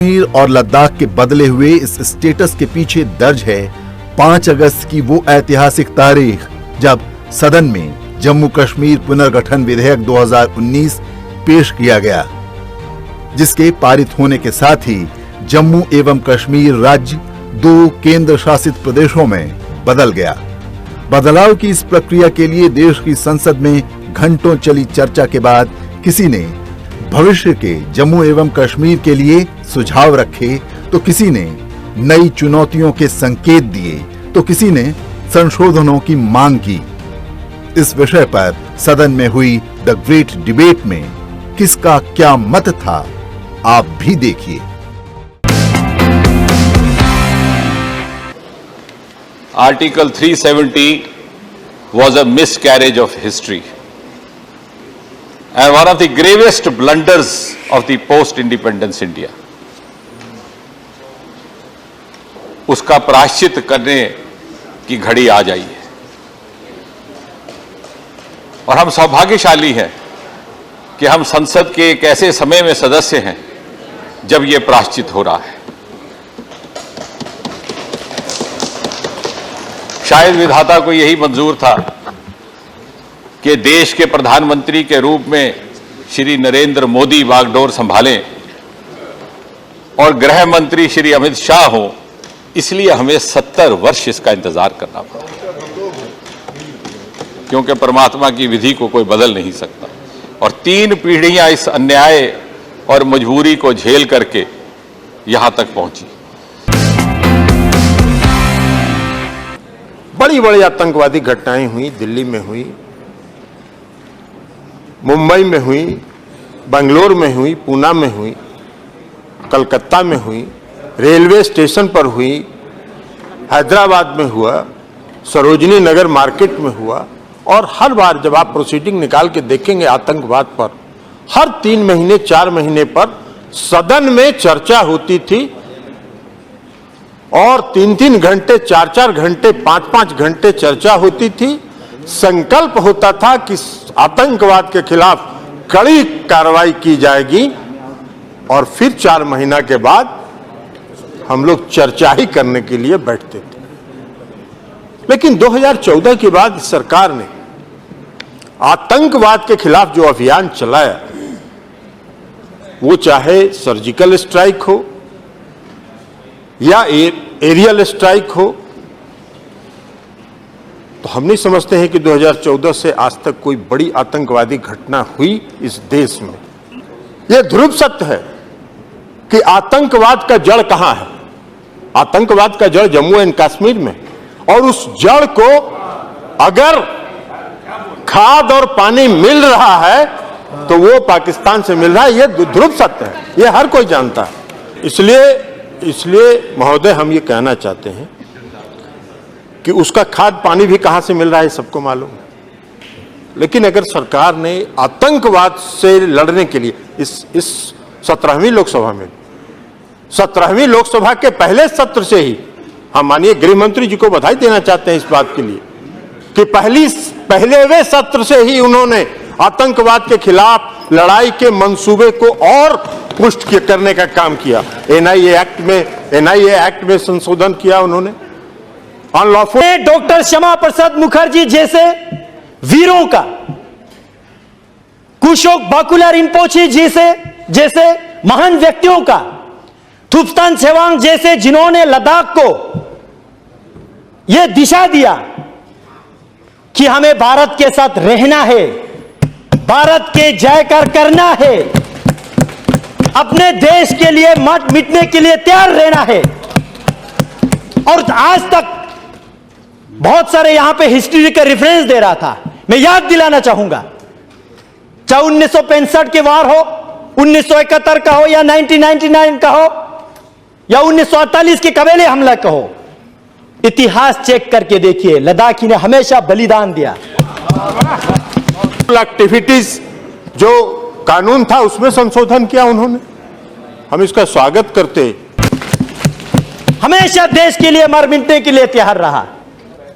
कश्मीर और लद्दाख के बदले हुए इस स्टेटस के पीछे दर्ज है 5 अगस्त की वो ऐतिहासिक तारीख जब सदन में जम्मू कश्मीर पुनर्गठन विधेयक 2019 पेश किया गया, जिसके पारित होने के साथ ही जम्मू एवं कश्मीर राज्य 2 केंद्र शासित प्रदेशों में बदल गया। बदलाव की इस प्रक्रिया के लिए देश की संसद में घंटों चली चर्चा के बाद किसी ने भविष्य के जम्मू एवं कश्मीर के लिए सुझाव रखे, तो किसी ने नई चुनौतियों के संकेत दिए, तो किसी ने संशोधनों की मांग की। इस विषय पर सदन में हुई द ग्रेट डिबेट में किसका क्या मत था, आप भी देखिए। Article 370 was a miscarriage of history and one of the gravest blunders of the post-independence India. उसका प्रायश्चित करने की घड़ी आ जाई है और हम सौभाग्यशाली हैं कि हम संसद के एक ऐसे समय में सदस्य हैं जब यह प्रायश्चित हो रहा है। शायद विधाता को यही मंजूर था कि देश के प्रधानमंत्री के रूप में श्री नरेंद्र मोदी बागडोर संभालें और गृह मंत्री श्री अमित शाह हों, इसलिए हमें 70 वर्ष इसका इंतजार करना पड़ा, क्योंकि परमात्मा की विधि को कोई बदल नहीं सकता और 3 पीढ़ियां इस अन्याय और मजबूरी को झेल करके यहां तक पहुंची। बड़ी बड़ी आतंकवादी घटनाएं हुई, दिल्ली में हुई, मुंबई में हुई, बेंगलोर में हुई, पूना में हुई, कलकत्ता में हुई, रेलवे स्टेशन पर हुई, हैदराबाद में हुआ, सरोजनी नगर मार्केट में हुआ। और हर बार जब आप प्रोसीडिंग निकाल के देखेंगे आतंकवाद पर, हर 3 महीने 4 महीने पर सदन में चर्चा होती थी और 3-3 घंटे 4-4 घंटे 5-5 घंटे चर्चा होती थी। संकल्प होता था कि आतंकवाद के खिलाफ कड़ी कार्रवाई की जाएगी और फिर 4 महीना के बाद हम लोग चर्चा ही करने के लिए बैठते थे। लेकिन 2014 के बाद सरकार ने आतंकवाद के खिलाफ जो अभियान चलाया, वो चाहे सर्जिकल स्ट्राइक हो या एरियल स्ट्राइक हो, तो हम नहीं समझते हैं कि 2014 से आज तक कोई बड़ी आतंकवादी घटना हुई इस देश में। यह ध्रुव सत्य है कि आतंकवाद का जड़ कहां है। आतंकवाद का जड़ जम्मू एंड कश्मीर में, और उस जड़ को अगर खाद और पानी मिल रहा है तो वो पाकिस्तान से मिल रहा है। यह ध्रुव सत्य है, यह हर कोई जानता है। इसलिए महोदय, हम ये कहना चाहते हैं कि उसका खाद पानी भी कहां से मिल रहा है सबको मालूम है। लेकिन अगर सरकार ने आतंकवाद से लड़ने के लिए इस 17वीं लोकसभा में, 17वीं लोकसभा के पहले सत्र से ही हम माननीय गृह मंत्री जी को बधाई देना चाहते हैं इस बात के लिए कि पहले सत्र से ही उन्होंने आतंकवाद के खिलाफ लड़ाई के मंसूबे को और पुष्ट करने का काम किया। एनआईए एक्ट में संशोधन किया उन्होंने। अनलॉफुल डॉक्टर श्यामा प्रसाद मुखर्जी जैसे वीरों का, कुशोक बाकुला रिम्पोची जैसे महान व्यक्तियों का, थुप्स्तान सेवांग जैसे जिन्होंने लद्दाख को यह दिशा दिया कि हमें भारत के साथ रहना है, भारत के जयकार करना है, अपने देश के लिए मत मिटने के लिए तैयार रहना है। और आज तक बहुत सारे यहां पे हिस्ट्री का रेफरेंस दे रहा था। मैं याद दिलाना चाहूंगा, चाहे 1965 के वार हो, 1971 का हो या 1999 का हो या 1948 के कबीले हमला का हो, इतिहास चेक करके देखिए, लद्दाखी ने हमेशा बलिदान दिया। एक्टिविटीज जो कानून था उसमें संशोधन किया उन्होंने, हम इसका स्वागत करते। हमेशा देश के लिए मर मिटने के लिए तैयार रहा।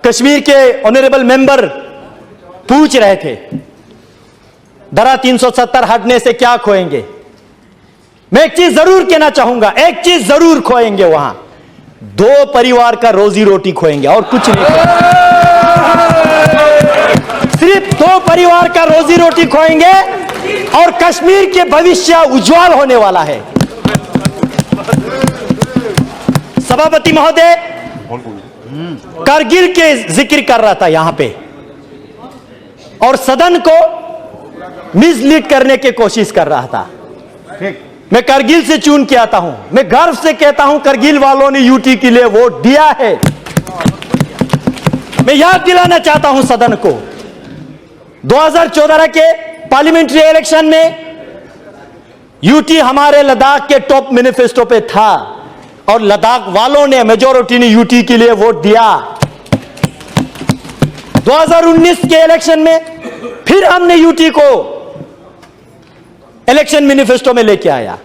कश्मीर के ऑनरेबल मेंबर पूछ रहे थे, धारा 370 हटने से क्या खोएंगे? मैं एक चीज जरूर कहना चाहूंगा, एक चीज जरूर खोएंगे वहां, 2 परिवार का रोजी रोटी खोएंगे और कुछ नहीं खोएंगे। सिर्फ 2 परिवार का रोजी रोटी खोएंगे और कश्मीर के भविष्य उज्जवल होने वाला है। सभापति महोदय कारगिल के जिक्र कर रहा था यहां पे और सदन को मिसलीड करने की कोशिश कर रहा था। मैं कारगिल से चुन के आता हूं, मैं गर्व से कहता हूं कारगिल वालों ने यूटी के लिए वोट दिया है। मैं याद दिलाना चाहता हूं सदन को, 2014 के पार्लियामेंट्री इलेक्शन में यूटी हमारे लद्दाख के टॉप मैनिफेस्टो पे था और लद्दाख वालों ने, मेजॉरिटी ने यूटी के लिए वोट दिया। 2019 के इलेक्शन में फिर हमने यूटी को इलेक्शन मैनिफेस्टो में लेके आया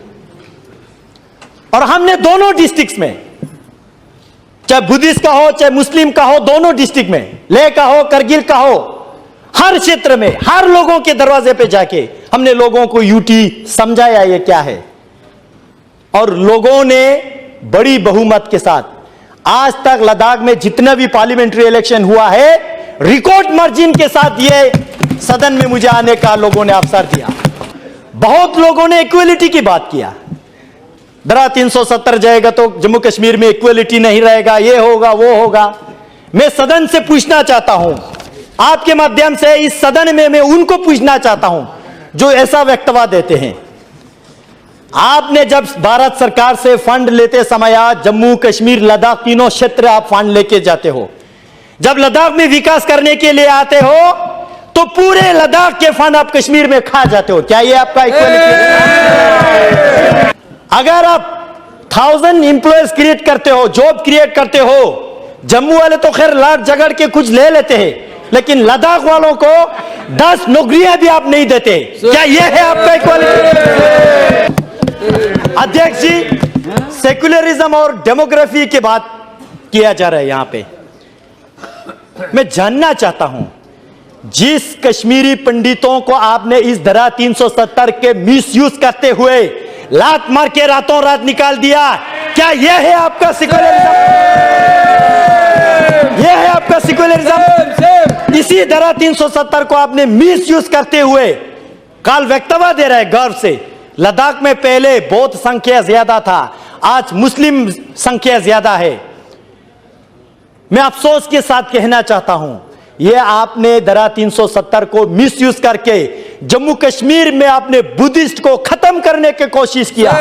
और हमने दोनों डिस्ट्रिक्ट्स में, चाहे बुद्धिस्ट का हो चाहे मुस्लिम का हो, दोनों डिस्ट्रिक्ट में, लेह का हो कारगिल का हो, हर क्षेत्र में हर लोगों के दरवाजे पे जाके हमने लोगों को यूटी समझाया ये क्या है और लोगों ने बड़ी बहुमत के साथ आज तक लद्दाख में जितना भी पार्लियामेंट्री इलेक्शन हुआ है रिकॉर्ड मार्जिन के साथ ये सदन में मुझे आने का लोगों ने अवसर दिया। बहुत लोगों ने इक्वलिटी की बात किया, धारा 370 जाएगा तो जम्मू कश्मीर में इक्वलिटी नहीं रहेगा, ये होगा वो होगा। मैं सदन से पूछना चाहता हूं, आपके माध्यम से इस सदन में मैं उनको पूछना चाहता हूं जो ऐसा वक्तव्य देते हैं। आपने जब भारत सरकार से फंड लेते समय जम्मू कश्मीर लद्दाख तीनों क्षेत्र आप फंड लेके जाते हो, जब लद्दाख में विकास करने के लिए आते हो तो पूरे लद्दाख के फंड आप कश्मीर में खा जाते हो, क्या ये आपका इक्वलिटी? अगर आप 1000 एम्प्लॉयज क्रिएट करते हो, जॉब क्रिएट करते हो, जम्मू वाले तो खैर लाख जगड़ के कुछ ले लेते हैं, लेकिन लद्दाख वालों को 10 नौकरियां भी आप नहीं देते, क्या ये है आपका इक्वलिटी? अध्यक्ष जी, सेक्युलरिज्म और डेमोग्राफी की बात किया जा रहा है यहां पे। मैं जानना चाहता हूं, जिस कश्मीरी पंडितों को आपने इस धारा 370 के मिसयूज करते हुए लात मार के रातों रात निकाल दिया, क्या यह है आपका सेक्युलरिज्म? यह है आपका सेक्युलरिज्म? इसी धारा 370 को आपने मिसयूज करते हुए काल वक्तव्य दे रहा है गर्व से, लद्दाख में पहले बौद्ध संख्या ज्यादा था, आज मुस्लिम संख्या ज्यादा है। मैं अफसोस के साथ कहना चाहता हूं, यह आपने धारा 370 को मिसयूज करके जम्मू कश्मीर में आपने बुद्धिस्ट को खत्म करने की कोशिश किया।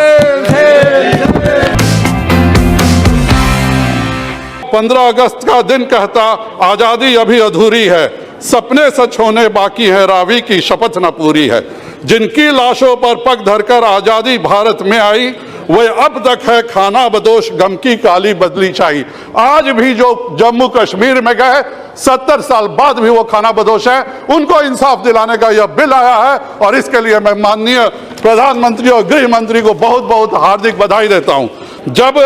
15 अगस्त का दिन कहता आजादी अभी अधूरी है, सपने सच होने बाकी है, रावी की शपथ न पूरी है। जिनकी लाशों पर पग धरकर आजादी भारत में आई, वह अब तक है खाना बदोश, गम की काली बदली छाई। आज भी जो जम्मू कश्मीर में गए 70 साल बाद भी वो खाना बदोश है, उनको इंसाफ दिलाने का यह बिल आया है और इसके लिए मैं माननीय प्रधानमंत्री और गृह मंत्री को बहुत बहुत हार्दिक बधाई देता हूं। जब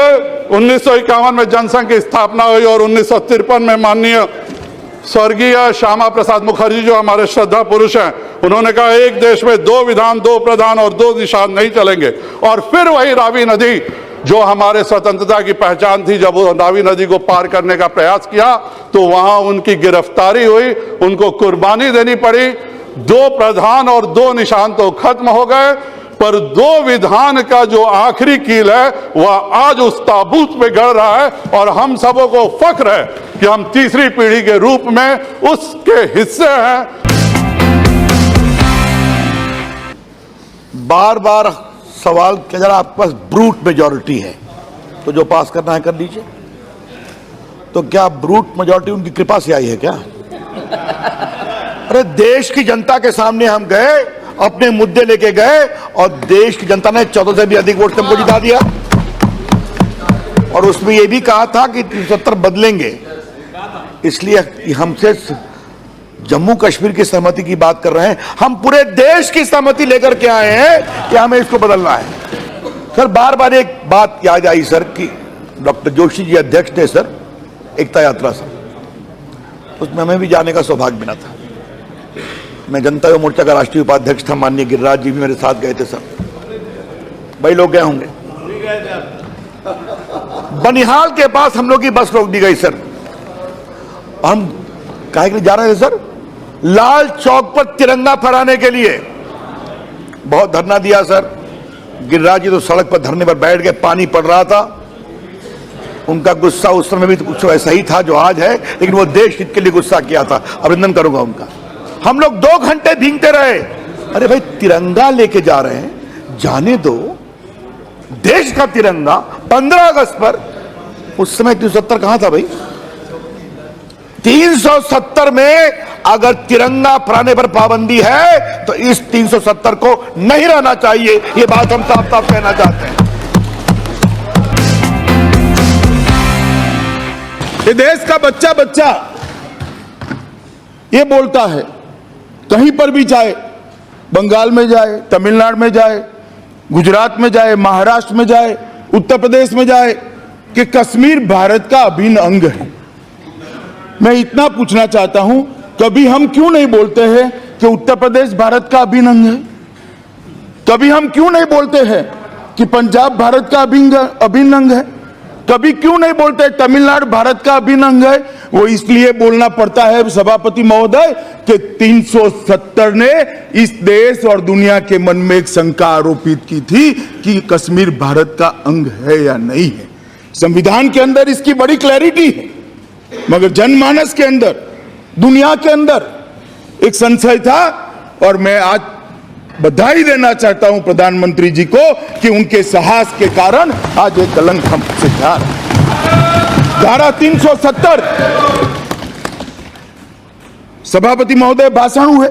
1951 में जनसंघ की स्थापना हुई और 1953 में माननीय स्वर्गीय श्यामा प्रसाद मुखर्जी जो हमारे श्रद्धा पुरुष हैं, उन्होंने कहा एक देश में 2 विधान 2 प्रधान और 2 दिशा नहीं चलेंगे। और फिर वही रावी नदी जो हमारे स्वतंत्रता की पहचान थी, जब वो रावी नदी को पार करने का प्रयास किया तो वहां उनकी गिरफ्तारी हुई, उनको कुर्बानी देनी पड़ी। 2 प्रधान और 2 निशान तो खत्म हो गए, पर 2 विधान का जो आखिरी कील है वह आज उस ताबूत पे गड़ रहा है और हम सबों को फख्र है कि हम तीसरी पीढ़ी के रूप में उसके हिस्से हैं। बार बार सवाल किया जा रहा, आपके पास ब्रूट मेजॉरिटी है तो जो पास करना है कर लीजिए। तो क्या ब्रूट मेजॉरिटी उनकी कृपा से आई है क्या? अरे देश की जनता के सामने हम गए, अपने मुद्दे लेके गए और देश की जनता ने 14 से भी अधिक वोट से हमको जिता दिया और उसमें यह भी कहा था कि 370 बदलेंगे। इसलिए हमसे जम्मू कश्मीर की सहमति की बात कर रहे हैं, हम पूरे देश की सहमति लेकर के आए हैं कि हमें इसको बदलना है। सर बार बार एक बात याद आई सर कि डॉक्टर जोशी जी अध्यक्ष थे सर एकता यात्रा सर, उसमें हमें भी जाने का सौभाग्य मिला था। मैं जनता युवा मोर्चा का राष्ट्रीय उपाध्यक्ष था, माननीय गिरिराज जी भी मेरे साथ गए थे सर। भाई लोग गए होंगे। बनिहाल के पास हम लोग की बस रोक दी गई सर। हम काहे के लिए जा रहे थे सर? लाल चौक पर तिरंगा फहराने के लिए। बहुत धरना दिया सर। गिरिराज जी तो सड़क पर धरने पर बैठ गए, पानी पड़ रहा था। उनका गुस्सा उस समय भी तो कुछ ऐसा ही था जो आज है, लेकिन वो देश हित के लिए गुस्सा किया था। अभिनंदन करूंगा उनका। हम लोग 2 घंटे भीगते रहे। अरे भाई तिरंगा लेके जा रहे हैं, जाने दो। देश का तिरंगा 15 अगस्त पर, उस समय 370 कहां था भाई? 370 में अगर तिरंगा फहराने पर पाबंदी है तो इस 370 को नहीं रहना चाहिए। ये बात हम साफ साफ कहना चाहते हैं। ये देश का बच्चा बच्चा ये बोलता है, कहीं पर भी जाए, बंगाल में जाए, तमिलनाडु में जाए, गुजरात में जाए, महाराष्ट्र में जाए, उत्तर प्रदेश में जाए, कि कश्मीर भारत का अभिन्न अंग है। मैं इतना पूछना चाहता हूं, कभी हम क्यों नहीं बोलते हैं कि उत्तर प्रदेश भारत का अभिन्न अंग है? कभी हम क्यों नहीं बोलते हैं कि पंजाब भारत का अभिन्न अंग है? कभी क्यों नहीं बोलते तमिलनाडु भारत का अभिन्न अंग है? वो इसलिए बोलना पड़ता है सभापति महोदय कि 370 ने इस देश और दुनिया के मन में एक शंका आरोपित की थी कि कश्मीर भारत का अंग है या नहीं है। संविधान के अंदर इसकी बड़ी क्लैरिटी है, मगर जनमानस के अंदर, दुनिया के अंदर एक संशय था। और मैं आज बधाई देना चाहता हूं प्रधानमंत्री जी को कि उनके साहस के कारण आज एक कलंक हमसे जा रहा है। धारा 370, सभापति महोदय भाषण हुए।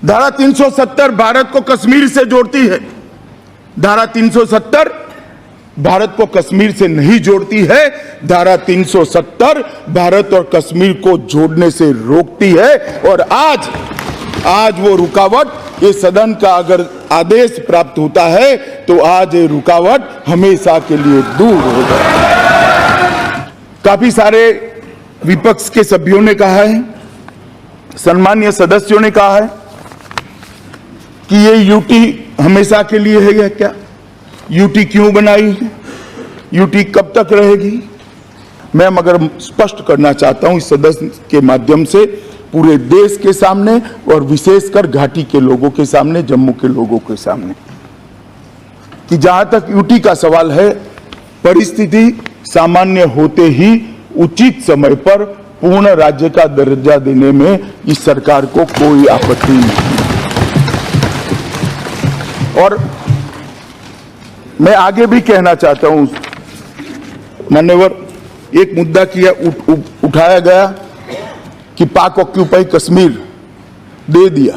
धारा 370 भारत को कश्मीर से जोड़ती है। धारा 370 भारत को कश्मीर से नहीं जोड़ती है। धारा 370 भारत और कश्मीर को जोड़ने से रोकती है। और आज वो रुकावट, ये सदन का अगर आदेश प्राप्त होता है तो आज ये रुकावट हमेशा के लिए दूर हो जाए। काफी सारे विपक्ष के सभ्यों ने कहा है, सम्मानीय सदस्यों ने कहा है कि ये यूटी हमेशा के लिए है या क्या? यूटी क्यों बनाई है? यूटी कब तक रहेगी? मैं मगर स्पष्ट करना चाहता हूं इस सदस्य के माध्यम से पूरे देश के सामने और विशेषकर घाटी के लोगों के सामने, जम्मू के लोगों के सामने, कि जहां तक यूटी का सवाल है, परिस्थिति सामान्य होते ही उचित समय पर पूर्ण राज्य का दर्जा देने में इस सरकार को कोई आपत्ति नहीं। और मैं आगे भी कहना चाहता हूं, मान्यवर, एक मुद्दा किया उठाया गया कि पाक ऑक्यूपाई कश्मीर दे दिया।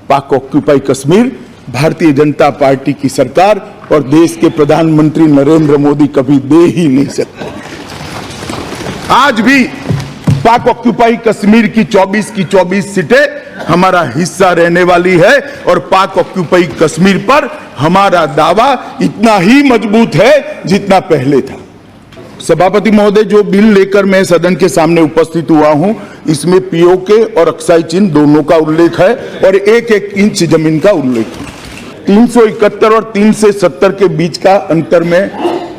पाक ऑक्यूपाई कश्मीर भारतीय जनता पार्टी की सरकार और देश के प्रधानमंत्री नरेंद्र मोदी कभी दे ही नहीं सकते। आज भी पाक ऑक्यूपाई कश्मीर की 24 की 24 सीटें हमारा हिस्सा रहने वाली है और पाक ऑक्यूपाई कश्मीर पर हमारा दावा इतना ही मजबूत है जितना पहले था। सभापति महोदय, जो बिल लेकर मैं सदन के सामने उपस्थित हुआ हूं, इसमें पीओके और अक्साई चिन्ह दोनों का उल्लेख है और 1-1 इंच जमीन का उल्लेख है। 371 और 370 के बीच का अंतर मैं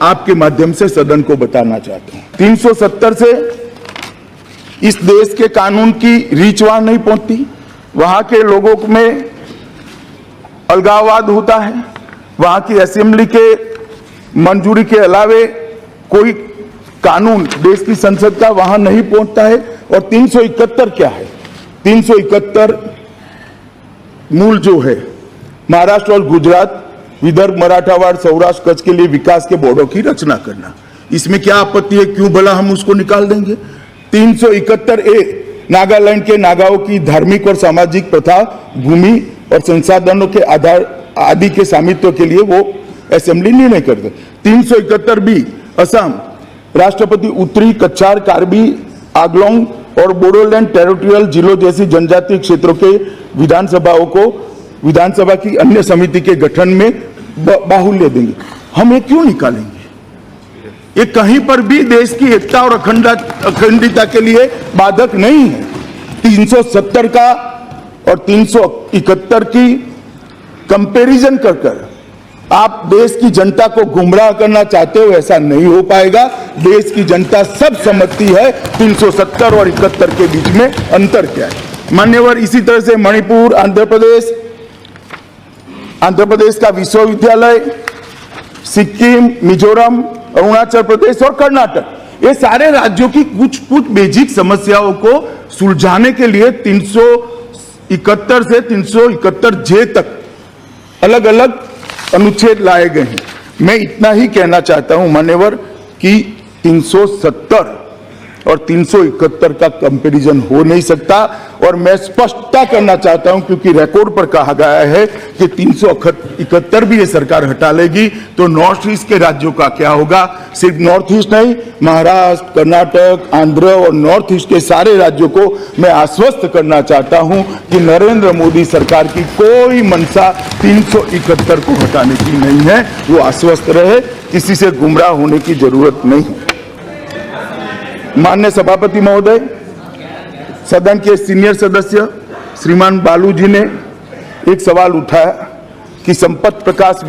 आपके माध्यम से सदन को बताना चाहता हूं। 370 से इस देश के कानून की रीच वहां नहीं पहुंचती। वहां के लोगों में अलगाववाद होता है। वहां की असेंबली के मंजूरी के अलावे कोई कानून देश की संसद का वहां नहीं पहुंचता है। और 371 क्या है? 371 मूल जो है महाराष्ट्र और गुजरात, विदर्भ, मराठावाड़, सौराष्ट्र, कच्छ के लिए विकास के बोर्डों की रचना करना। इसमें क्या आपत्ति है? क्यों भला हम उसको निकाल देंगे? 371A नागालैंड के नागाओं की धार्मिक और सामाजिक प्रथा, भूमि और संसाधनों के आधार आदि के स्वामित्व के लिए वो असेंबली निर्णय करते। 371B असम, राष्ट्रपति उत्तरी कच्छार, कार्बी, आंगलोंग और बोडोलैंड टेरिटोरियल जिलों जैसी जनजातीय क्षेत्रों के विधानसभाओं को विधानसभा की अन्य समिति के गठन में बाहुल्य देंगे। हम ये क्यों निकालेंगे? ये कहीं पर भी देश की एकता और अखंडता के लिए बाधक नहीं है। 370 का और 371 की कंपैरिजन कर आप देश की जनता को गुमराह करना चाहते हो, ऐसा नहीं हो पाएगा। देश की जनता सब समझती है 370 और 71 के बीच में अंतर क्या है। मान्यवर, इसी तरह से मणिपुर, आंध्र प्रदेश का विश्वविद्यालय, सिक्किम, मिजोरम, अरुणाचल प्रदेश और कर्नाटक, ये सारे राज्यों की कुछ बेसिक समस्याओं को सुलझाने के लिए 371 से 371 जे तक अलग अलग अनुच्छेद लाए गए हैं। मैं इतना ही कहना चाहता हूं मान्यवर कि 370 और 371 का कंपैरिजन हो नहीं सकता, और मैं स्पष्टता करना चाहता हूं क्योंकि रिकॉर्ड पर कहा गया है कि 371 भी ये सरकार हटा लेगी तो नॉर्थ ईस्ट के राज्यों का क्या होगा। सिर्फ नॉर्थ ईस्ट नहीं, महाराष्ट्र, कर्नाटक, आंध्र और नॉर्थ ईस्ट के सारे राज्यों को मैं आश्वस्त करना चाहता हूं कि नरेंद्र मोदी सरकार की कोई मंशा 371 को हटाने की नहीं है। वो आश्वस्त रहे, किसी से गुमराह होने की जरूरत नहीं है। माननीय सभापति महोदय, सदन के सीनियर सदस्य श्रीमान बालू जी ने एक सवाल उठाया कि Sampat Prakash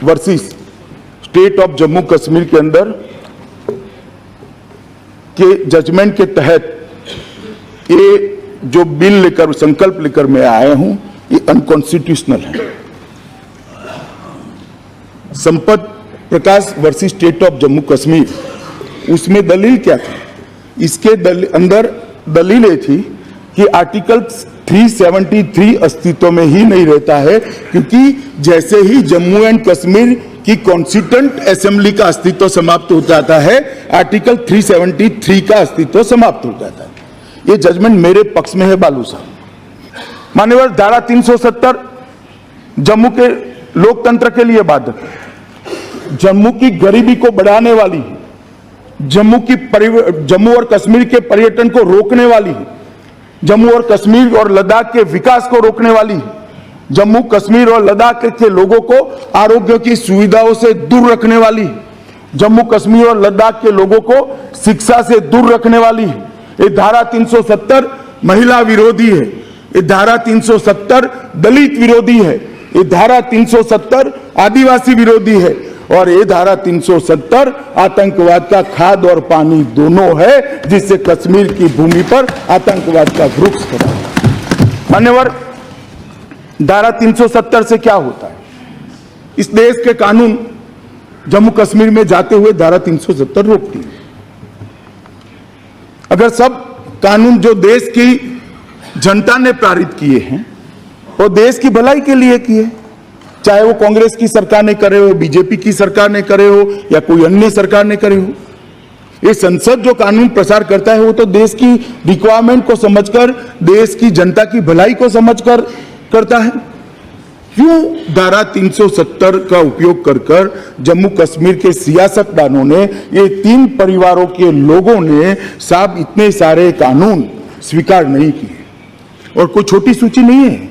versus state of Jammu Kashmir के अंदर के जजमेंट के तहत ये जो बिल लेकर, संकल्प लेकर मैं आया हूं, ये अनकॉन्स्टिट्यूशनल है। Sampat Prakash versus state of Jammu Kashmir, उसमें दलील क्या थी? इसके अंदर दलील ये थी कि आर्टिकल 373 अस्तित्व में ही नहीं रहता है, क्योंकि जैसे ही जम्मू एंड कश्मीर की कॉन्स्टिट्यूएंट असेंबली का अस्तित्व समाप्त हो जाता है, आर्टिकल 373 का अस्तित्व समाप्त हो जाता है। ये जजमेंट मेरे पक्ष में है बालू साहब। मान्यवर, धारा 370 जम्मू के लोकतंत्र के लिए बाधक है, जम्मू की गरीबी को बढ़ाने वाली है, जम्मू और कश्मीर के पर्यटन को रोकने वाली है, जम्मू और कश्मीर और लद्दाख के विकास को रोकने वाली है, जम्मू कश्मीर और लद्दाख के लोगों को आरोग्य की सुविधाओं से दूर रखने वाली है, जम्मू कश्मीर और लद्दाख के लोगों को शिक्षा से दूर रखने वाली है। ये धारा 370 महिला विरोधी है, ये धारा 370 दलित विरोधी है, ये धारा 370 आदिवासी विरोधी है, और ये धारा 370 आतंकवाद का खाद और पानी दोनों है, जिससे कश्मीर की भूमि पर आतंकवाद का वृक्ष खड़ा है। मान्यवर, धारा 370 से क्या होता है? इस देश के कानून जम्मू कश्मीर में जाते हुए धारा 370 रोकती है। अगर सब कानून जो देश की जनता ने पारित किए हैं वो देश की भलाई के लिए किए, चाहे वो कांग्रेस की सरकार ने करे हो, बीजेपी की सरकार ने करे हो या कोई अन्य सरकार ने करे हो, ये संसद जो कानून प्रसार करता है वो तो देश की रिक्वायरमेंट को समझकर, देश की जनता की भलाई को समझकर करता है। क्यों धारा 370 का उपयोग कर जम्मू कश्मीर के सियासतदानों ने, ये 3 परिवारों के लोगों ने साहब इतने सारे कानून स्वीकार नहीं किए? और कोई छोटी सूची नहीं है।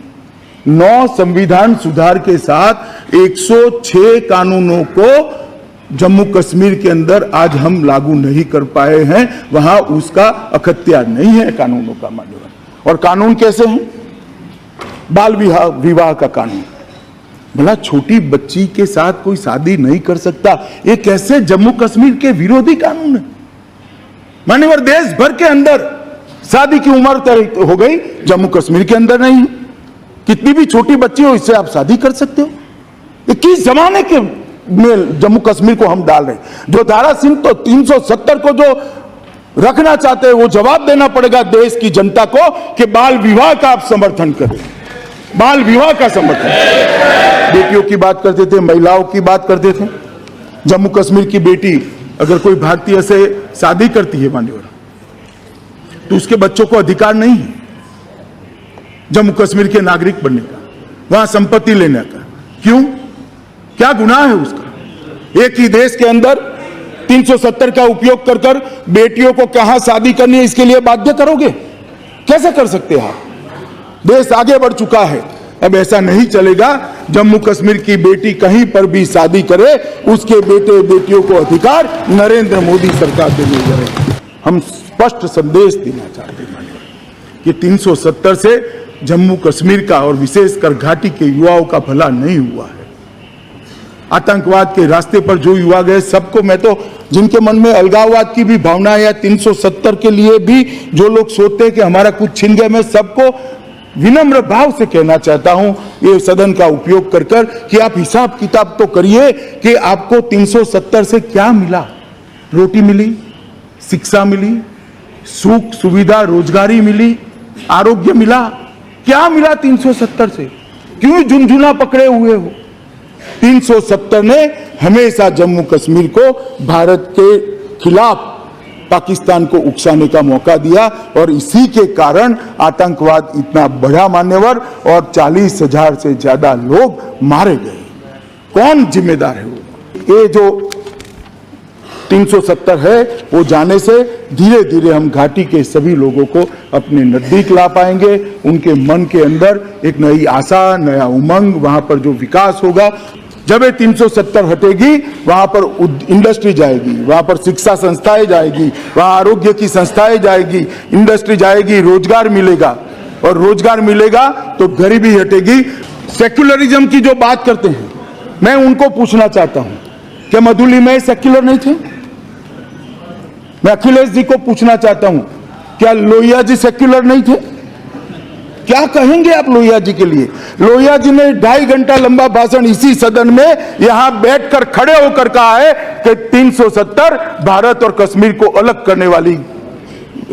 9 संविधान सुधार के साथ 106 कानूनों को जम्मू कश्मीर के अंदर आज हम लागू नहीं कर पाए हैं। वहां उसका अख्तियार नहीं है कानूनों का मान्यवर। और कानून कैसे हैं? बाल विवाह का कानून, भला छोटी बच्ची के साथ कोई शादी नहीं कर सकता, ये कैसे जम्मू कश्मीर के विरोधी कानून है? मान्यवर, देश भर के अंदर शादी की उम्र तय हो गई, जम्मू कश्मीर के अंदर नहीं। कितनी भी छोटी बच्ची हो, इससे आप शादी कर सकते हो? ये किस जमाने के में जम्मू कश्मीर को हम डाल रहे हैं? जो धारा 370 को जो रखना चाहते हैं वो जवाब देना पड़ेगा देश की जनता को कि बाल विवाह का आप समर्थन करें, बाल विवाह का समर्थन। बेटियों की बात करते थे, महिलाओं की बात करते थे। जम्मू कश्मीर की बेटी अगर कोई भारतीय से शादी करती है मान्यवर, तो उसके बच्चों को अधिकार नहीं है जम्मू कश्मीर के नागरिक बनने का, वहां संपत्ति लेने का। क्यों? क्या गुनाह है उसका? एक ही देश के अंदर 370 का उपयोग कर बेटियों को कहां शादी करनी है इसके लिए बाध्य करोगे? कैसे कर सकते हैं आप? देश आगे बढ़ चुका है, अब ऐसा नहीं चलेगा। जम्मू कश्मीर की बेटी कहीं पर भी शादी करे, उसके बेटे बेटियों को अधिकार नरेंद्र मोदी सरकार देने जा रही है। हम स्पष्ट संदेश देना चाहते हैं कि 370 से जम्मू कश्मीर का और विशेषकर घाटी के युवाओं का भला नहीं हुआ है। आतंकवाद के रास्ते पर जो युवा गए सबको, मैं तो जिनके मन में अलगाववाद की भी भावना है या 370 के लिए भी जो लोग सोचते हैं कि हमारा कुछ छिन गया, मैं सबको विनम्र भाव से कहना चाहता हूं ये सदन का उपयोग कर कर कि आप हिसाब किताब तो करिए कि आपको 370 से क्या मिला। रोटी मिली, शिक्षा मिली, सुख सुविधा रोजगारी मिली, आरोग्य मिला, क्या मिला 370 से? क्यों झुनझुना पकड़े हुए हो? 370 ने हमेशा जम्मू कश्मीर को भारत के खिलाफ पाकिस्तान को उकसाने का मौका दिया और इसी के कारण आतंकवाद इतना बढ़ा मान्यवर और 40,000 से ज्यादा लोग मारे गए। कौन जिम्मेदार है? वो ये जो 370 है वो जाने से धीरे धीरे हम घाटी के सभी लोगों को अपने नजदीक ला पाएंगे। उनके मन के अंदर एक नई आशा, नया उमंग, वहां पर जो विकास होगा, जब ये 370 हटेगी वहां पर इंडस्ट्री जाएगी, वहां पर शिक्षा संस्थाएं जाएगी, वहां आरोग्य की संस्थाएं जाएगी, इंडस्ट्री जाएगी, रोजगार मिलेगा और रोजगार मिलेगा तो गरीबी हटेगी। सेक्युलरिज्म की जो बात करते हैं, मैं उनको पूछना चाहता हूं, क्या मधुली में सेक्युलर नहीं थे? मैं अखिलेश जी को पूछना चाहता हूं, क्या लोहिया जी सेक्युलर नहीं थे? क्या कहेंगे आप लोहिया जी के लिए? लोहिया जी ने 2.5 घंटा लंबा भाषण इसी सदन में यहां बैठकर खड़े होकर कहा है कि 370 भारत और कश्मीर को अलग करने वाली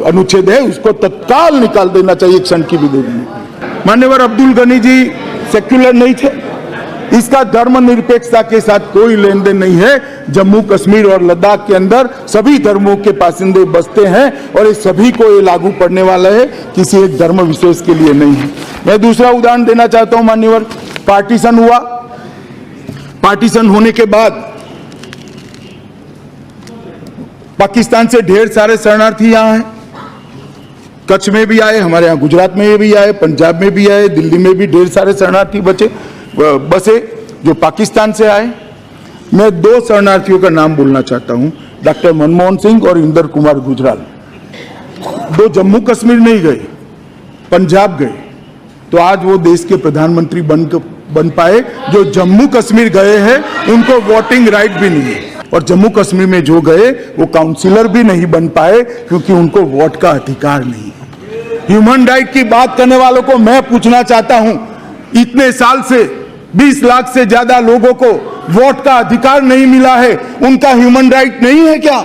अनुच्छेद है, उसको तत्काल निकाल देना चाहिए, क्षण की भी देर नहीं। मान्यवर अब्दुल गनी जी सेक्युलर नहीं थे, इसका धर्मनिरपेक्षता के साथ कोई लेन देन नहीं है। जम्मू कश्मीर और लद्दाख के अंदर सभी धर्मों के बासिंदे बसते हैं और ये सभी को ये लागू पड़ने वाला है, किसी एक धर्म विशेष के लिए नहीं है। मैं दूसरा उदाहरण देना चाहता हूं मान्यवर, पार्टीशन हुआ, पार्टीशन होने के बाद पाकिस्तान से ढेर सारे शरणार्थी यहां हैं, कच्छ में भी आए, हमारे यहां गुजरात में भी आए, पंजाब में भी आए, दिल्ली में भी ढेर सारे शरणार्थी बसे जो पाकिस्तान से आए। मैं 2 शरणार्थियों का नाम बोलना चाहता हूं, डॉक्टर मनमोहन सिंह और इंदर कुमार गुजराल। 2 जम्मू कश्मीर नहीं गए, पंजाब गए, तो आज वो देश के प्रधानमंत्री बन पाए। जो जम्मू कश्मीर गए हैं उनको वोटिंग राइट भी नहीं है, और जम्मू कश्मीर में जो गए वो काउंसिलर भी नहीं बन पाए क्योंकि उनको वोट का अधिकार नहीं है। ह्यूमन राइट की बात करने वालों को मैं पूछना चाहता हूं, इतने साल से 20 लाख से ज्यादा लोगों को वोट का अधिकार नहीं मिला है, उनका ह्यूमन राइट नहीं है क्या?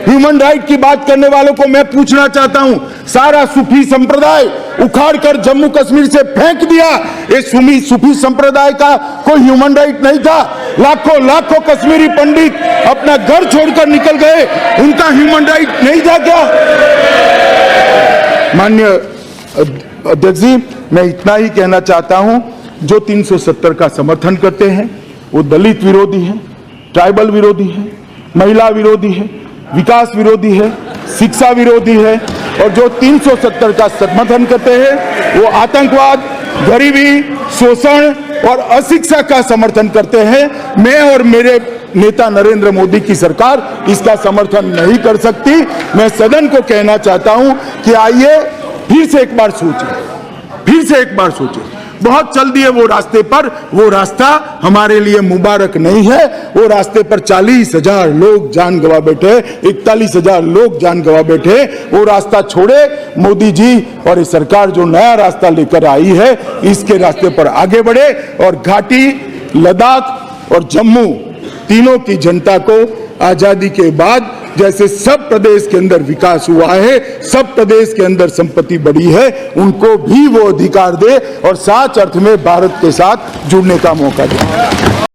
ह्यूमन राइट की बात करने वालों को मैं पूछना चाहता हूं, सारा सूफी संप्रदाय उखाड़कर जम्मू कश्मीर से फेंक दिया, ये सूफी संप्रदाय का कोई ह्यूमन राइट नहीं था? लाखों लाखों कश्मीरी पंडित अपना घर छोड़कर निकल गए, उनका ह्यूमन राइट नहीं था क्या? माननीय अध्यक्ष जी, मैं इतना ही कहना चाहता हूं, जो 370 का समर्थन करते हैं वो दलित विरोधी हैं, ट्राइबल विरोधी हैं, महिला विरोधी है, विकास विरोधी है, शिक्षा विरोधी है, और जो 370 का समर्थन करते हैं वो आतंकवाद, गरीबी, शोषण और अशिक्षा का समर्थन करते हैं। मैं और मेरे नेता नरेंद्र मोदी की सरकार इसका समर्थन नहीं कर सकती। मैं सदन को कहना चाहता हूं कि आइए फिर से एक बार सोचें, बहुत चल दिए वो रास्ते पर, वो रास्ता हमारे लिए मुबारक नहीं है। वो रास्ते पर 40,000 लोग जान गंवा बैठे, 41,000 लोग जान गंवा बैठे। वो रास्ता छोड़े, मोदी जी और ये सरकार जो नया रास्ता लेकर आई है इसके रास्ते पर आगे बढ़े और घाटी, लद्दाख और जम्मू तीनों की जनता को आजादी के बाद जैसे सब प्रदेश के अंदर विकास हुआ है, सब प्रदेश के अंदर संपत्ति बढ़ी है, उनको भी वो अधिकार दे और सच अर्थ में भारत के साथ जुड़ने का मौका दे।